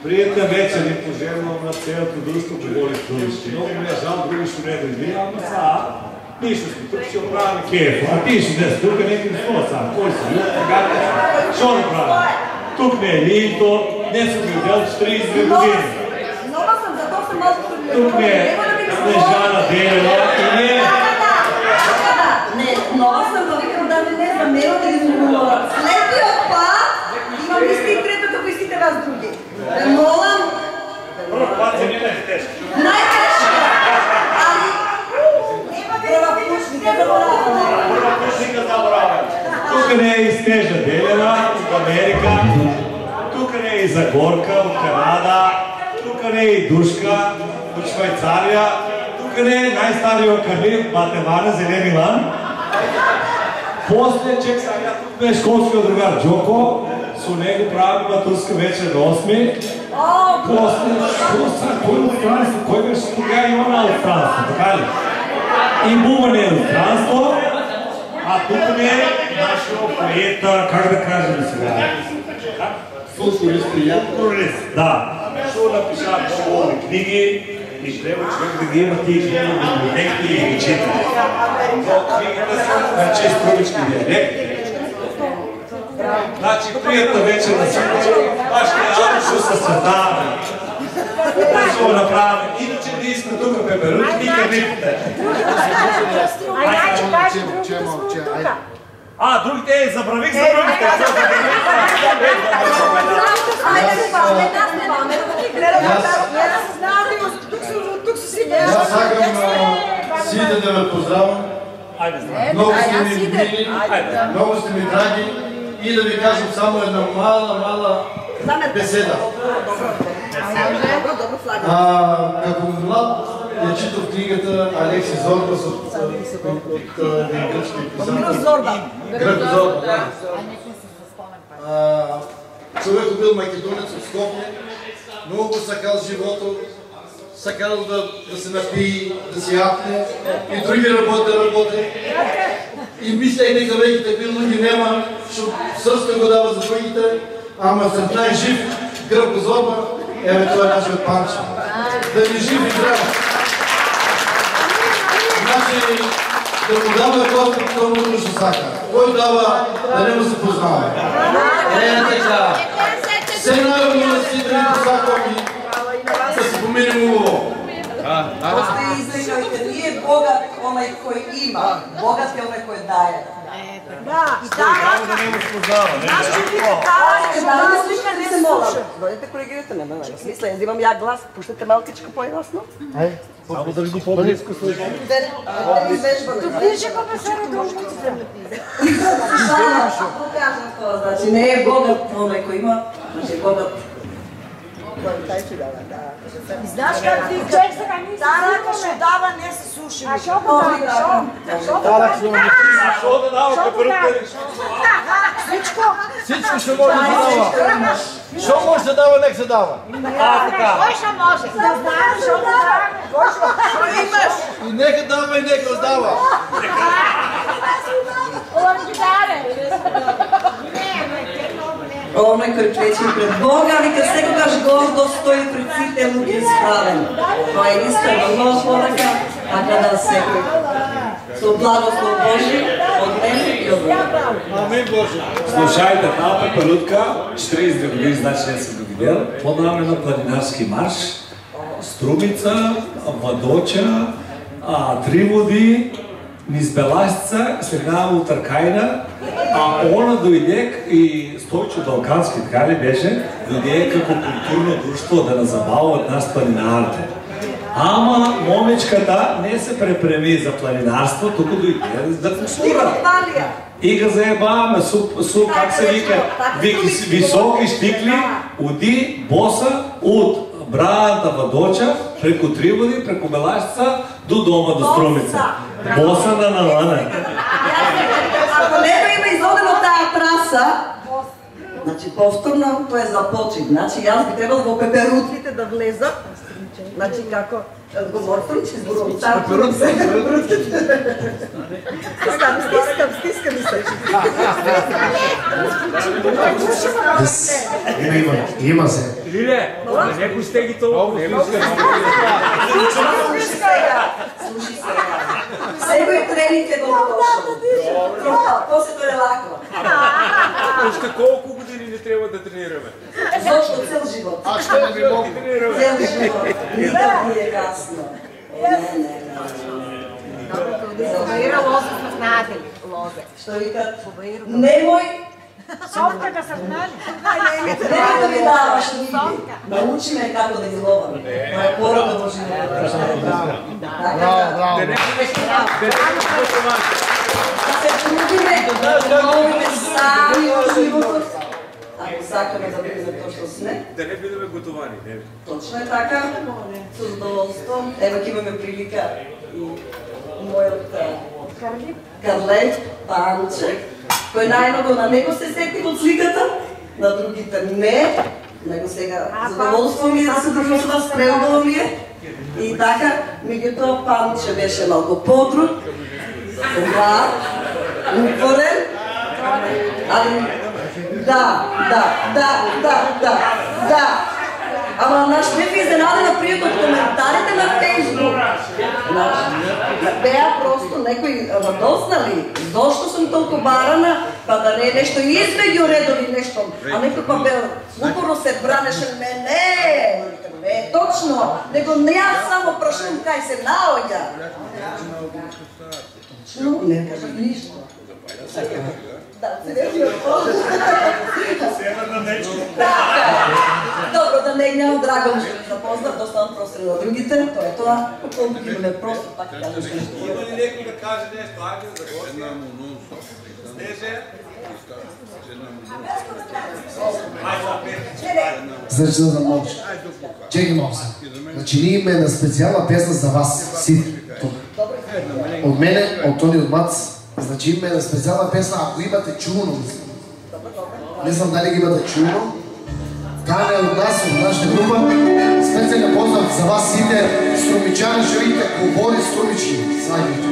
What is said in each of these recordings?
Приятна вечер и пожелавам на цялото дружство, говори с дружество. Много ми е жал, други ще не дойде, ама са, нищо сме, тук ще оправяме кефа, а ти ще днес, тук не ми какво са, кой си, що направим? Тук не е Линто, не съм ги видял 42 години. Нова съм, зато съм малко трудно. Тук не е Снежана Делева и не е... Не, нова съм, но викам да не замеря да измеря. Следвия път имам листи и третата го искате вас други. Молам. Първо път се не е тежко. Най-тежко. Ами, първопушника забравяме. Първопушника забравяме. Тук не е и Снежа Делева от Америка. Тук не е и Загорка от Канада. Тук не е и Душка от Швейцария. Тук не е най-стария Карлив, Батевана, Зелен Илан. После чек сега тук не е школския другар Джоко. С него правим матурска вечер на 8. После, кой от странство? Кой беше тогава Йона от странство, така ли? И Бума не е от странство. А тук не е нашия поета, как да кажем сега? Футболист приятел. Футболист, да. Шо напиша много книги и трябва човек да ги има тия книги библиотеки и ги чита. Но книгите са на чисто диалект. Значи, приятна вечер на всички. Вашите авто са създавани. Да ще го направим. Иначе ние сме тук пеперут и кабитите. Другите забравих другите. Аз сакам сите да ме поздравам. Много сте ми мили, много сте ми драги и да ви кажем само една мала беседа. Като млад я читал книгата Алекси Зорбас от гръцки писател. Гръко Зорба. Човек бил македонец от Скопие, много го сакал живота, сакал да се напие, да се япне и други работи. И мисля и нека веките бил, но ги нема, защото сърста го дава за другите, ама сърта е жив, Гръко Зорба, това е нашият Панчо. Да ни жив и здрав. Значи, да му дава Господ, това му ще сака. Кой дава, да не му се познава. Така. Все наравно да си да ни посаквам и да си поминем улово. Просто изрекайте, nije bogat onaj koji ima, bogat je onaj koji daje. Da, i да не му спознава, не? Не се моля. Дойдете, коригирате ме, няма смисъл. Да имам я глас, пущате малкичко по-ясно. Само да ви го по-близко слушам. Виж го песера дружниците. Значи не е богат онaj koji ima, значи е богат. Знаеш как ти човек сега ни се Тарак ще дава, не се суши. А шо го дава? Шо да дава пеперутка? Всичко ще може да дава. Шо може да дава, нека се дава. Така. Кой ще може? Да знаеш, шо да дава? Шо имаш? И нека дава, и нека раздава. Он ги даде. Onaj koji preći pred Boga, vika sekogаш gordo stoji pred site luki ispraven. To je iskreno mnogo poraka, a kada sekoj su blagoslov Boži od mene i od Boga. Амин Боже. Слушайте, една пеперутка, 42 години, значи не съм го видял, по-наме на планинарски марш, Струмица, Вадоча, Три води, низ Беласица, след една Утъркайна, она дойде и Стойчо Далкански, така ли беше, дойде како културно друштво да назабават нас планинарите. Ама момичката не се препреми за планинарство, тук дойде за култура. И го заебаваме, как се вика, високи штикли, оди боса от Браната Вадоча, преко Три води, преко Беласица, до дома, до Струмица. Боса на налане. Ако некој има изодено тая траса, значи повторно тоа е за почит. Значи јас би требал во пеперутките да влезам. Значи како говорствам, че зборувам цар пеперутките. Стискам се. Има се. Лиле, некој стеги толкова. Слушай сега. Секој тренинг е добро. После тоа е лако. Още колко години не трябва да тренираме? Зошто цел живот. Аз ще не ви мога. Цел живот. Никак не е касно. Забаира лоза сме знаете ли? Лозе. Што викат? Немој Совка да се знали. Немој да ми даваш риби. Научи ме како да изловам. Тоа е порока во животот. Браво. Да се трудиме, да ловиме сами во животот. Ако сакаме да бидеме тоа што сме. Да не бидеме готовани. Точно е така. Со задоволство. Ево ќе имаме прилика и мојот Карлет Панче, кој најмногу на него се сети од сликата, на другите не. Него сега задоволство ми е да се дружам со вас, преубаво ми е. И така, меѓутоа Панче беше малку подруг, упорен, али Да. Ама наш бях изненадена прият от коментарите на Фейсбук. Беа просто некои радоснали. Зошто сум толку барана, па да не е нешто измеѓу редови нешто. А некој па бе упорно се бранеше не е точно, него не јас само прашувам кај се наоѓа. Но не кажа ништо. Да, Северна дечка. Добро, да не гневам, драго ми ще ви запознат, да оставам простри на другите, то е това, колкото ги бъде просто, пак и казвам нещо. Има ли някой да каже нещо? Айде за гости. Снеже? Значи да замълча. Чекай малко се. Значи ние имаме една специална песна за вас, си тук. От мене, от Тони, от Мац. Значи имаме една специална песна, ако имате чулно. Не знам дали ги имате чулно. Тая е от нас, от нашата група. Специален поздрав за вас сите струмичани, ще видите кобори струмични. Сайдите.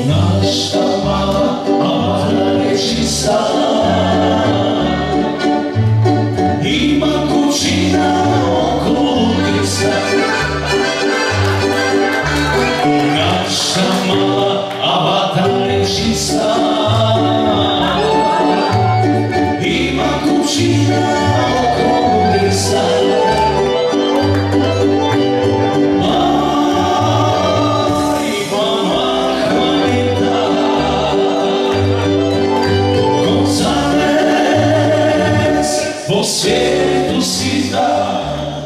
Нашата мала речица има кучина около триста. Нашата мала речица има кучина около триста. Você se dá.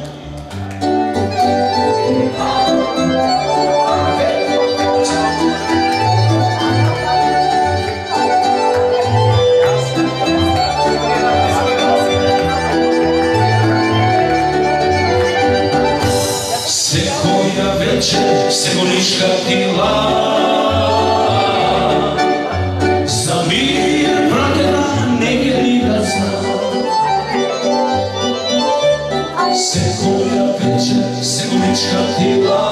Secoia večer, segoniška tila. Za mir pratena neke liga zna. Secoia večer, segonička tila.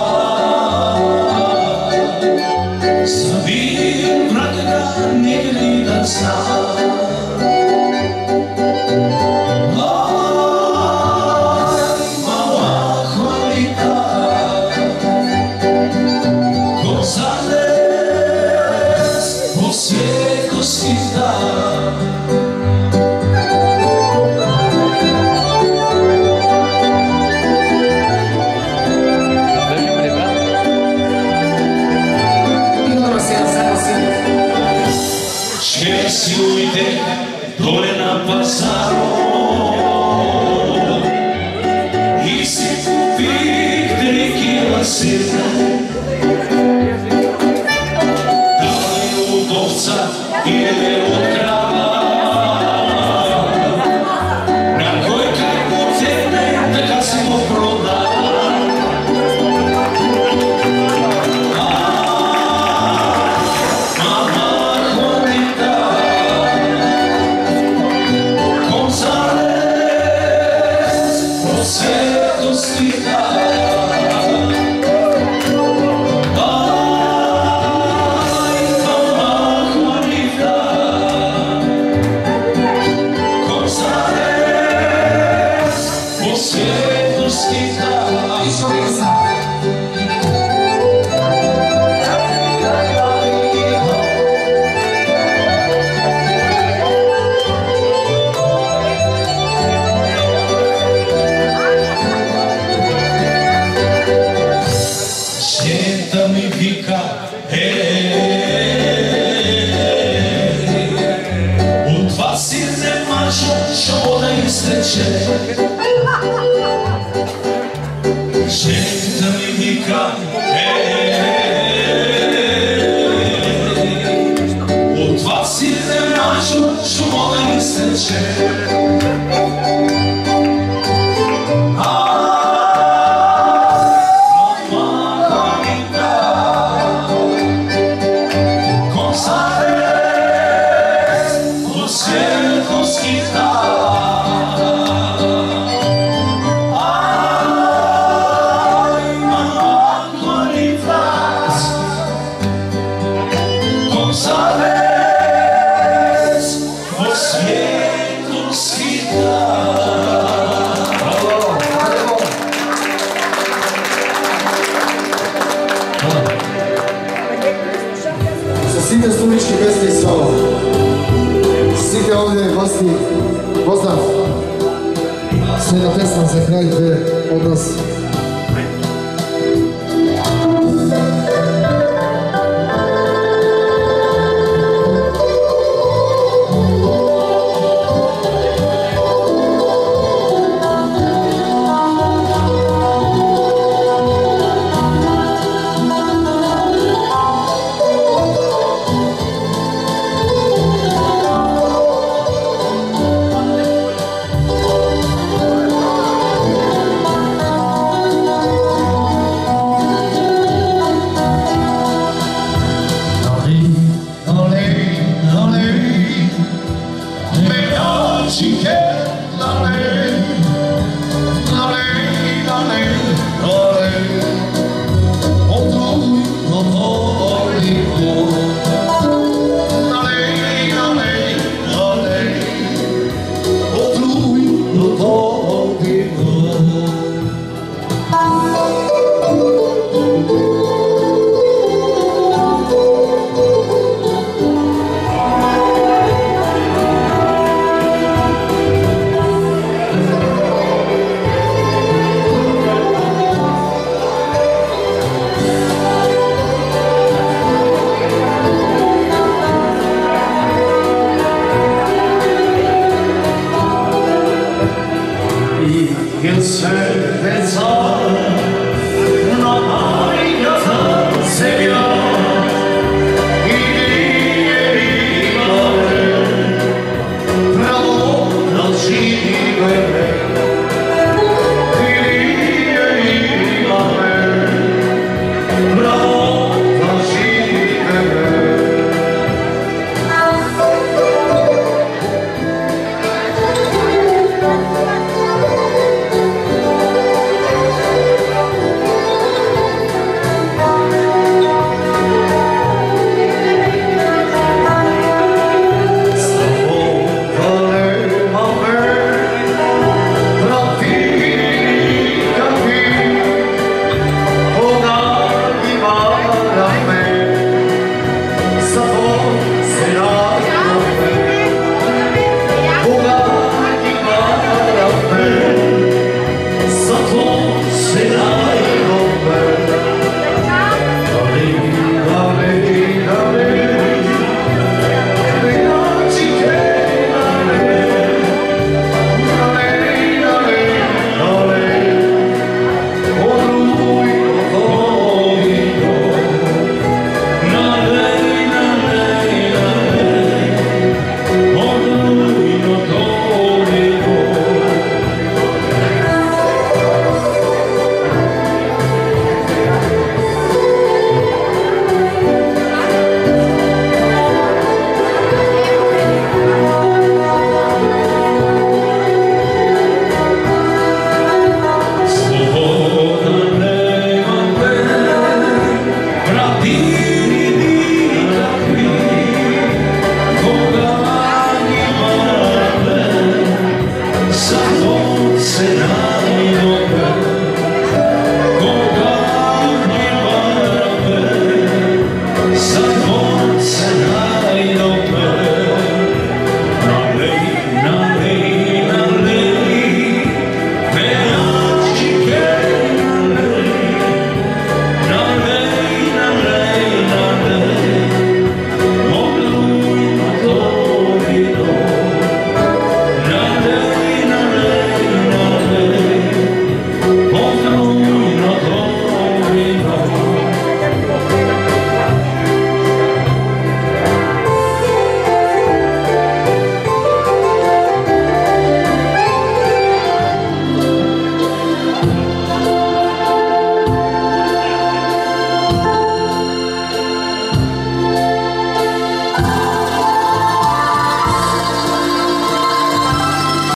Za mir pratena neke liga zna. Силуите доле на пазаро и си купих текила сирна. Дали от овца или от крава, на кой как го тегне, така си го продава. Жента ми вика, от вас си не мачо, що мога да изтече. Mama, Juanita, González. святоsti Сите столички песни и слава. Сите овде гости, поздрав. Следна песна за крај две од нас. It's